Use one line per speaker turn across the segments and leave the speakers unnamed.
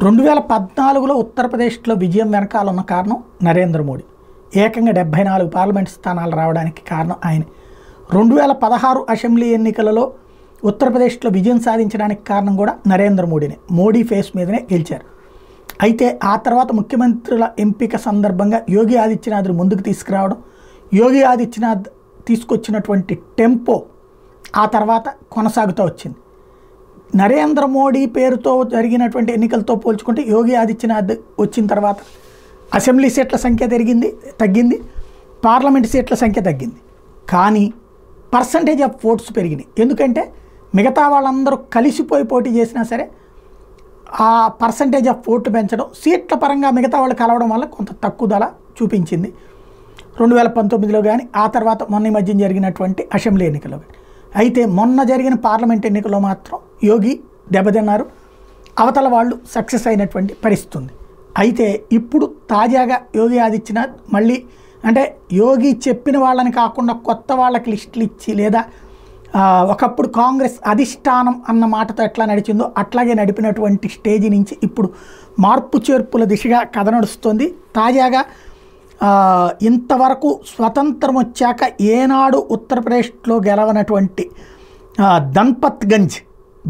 2014లో ఉత్తరప్రదేశ్లో విజయం వెనకాల ఉన్న కారణం నరేంద్ర మోడీ. ఏకంగా 74 పార్లమెంట్ స్థానాలు రావడానికి కారణం ఆయనే. 2016 అసెంబ్లీ ఎన్నికలలో ఉత్తరప్రదేశ్లో విజయం సాధించడానికి కారణం కూడా నరేంద్ర మోడీనే. మోడీ ఫేస్ మీదనే గెలిచారు. అయితే ఆ తర్వాత ముఖ్యమంత్రుల ఎంపిక సందర్భంగా యోగి ఆదిత్యనాథ్ను ముందుకు తీసుకురావడం, యోగి ఆదిత్యనాథ్ తీసుకొచ్చినటువంటి టెంపో ఆ తర్వాత కొనసాగుతూ వచ్చింది. నరేంద్ర మోడీ పేరుతో జరిగినటువంటి ఎన్నికలతో పోల్చుకుంటే యోగి ఆదిత్యనాథ్ వచ్చిన తర్వాత అసెంబ్లీ సీట్ల సంఖ్య తగ్గింది, పార్లమెంట్ సీట్ల సంఖ్య తగ్గింది. కానీ పర్సంటేజ్ ఆఫ్ ఓట్స్ పెరిగినాయి. ఎందుకంటే మిగతా వాళ్ళందరూ కలిసిపోయి పోటీ చేసినా సరే ఆ పర్సంటేజ్ ఆఫ్ ఓట్లు పెంచడం, సీట్ల పరంగా మిగతా వాళ్ళు కలవడం వల్ల కొంత తక్కువదల చూపించింది 2019లో కానీ, ఆ తర్వాత మొన్న మధ్య జరిగినటువంటి అసెంబ్లీ ఎన్నికల్లో కానీ. అయితే మొన్న జరిగిన పార్లమెంట్ ఎన్నికల్లో మాత్రం యోగి దెబ్బతిన్నారు, అవతల వాళ్ళు సక్సెస్ అయినటువంటి పరిస్థితి ఉంది. అయితే ఇప్పుడు తాజాగా యోగి ఆదిత్యనాథ్ మళ్ళీ అంటే యోగి చెప్పిన వాళ్ళని కాకుండా కొత్త వాళ్ళకి లిస్టులు ఇచ్చి, లేదా ఒకప్పుడు కాంగ్రెస్ అధిష్టానం అన్న మాటతో ఎట్లా నడిచిందో అట్లాగే నడిపినటువంటి స్టేజీ నుంచి ఇప్పుడు మార్పు చేర్పుల దిశగా కథ నడుస్తుంది. తాజాగా ఇంతవరకు స్వతంత్రం వచ్చాక ఏనాడు ఉత్తరప్రదేశ్లో గెలవనటువంటి ధన్పత్గంజ్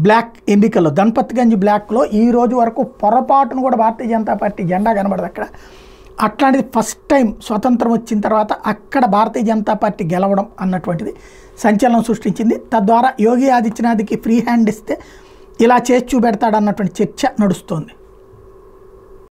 బ్లాక్ ఎన్నికల్లో, ధన్పత్గంజ్ బ్లాక్లో ఈ రోజు వరకు పొరపాటును కూడా భారతీయ జనతా పార్టీ జెండా కనబడదు అక్కడ. అట్లాంటిది ఫస్ట్ టైం స్వతంత్రం వచ్చిన తర్వాత అక్కడ భారతీయ జనతా పార్టీ గెలవడం అన్నటువంటిది సంచలనం సృష్టించింది. తద్వారా యోగి ఆదిత్యనాథ్కి ఫ్రీ హ్యాండ్ ఇస్తే ఇలా చేసి చూపెడతాడన్నటువంటి చర్చ నడుస్తోంది.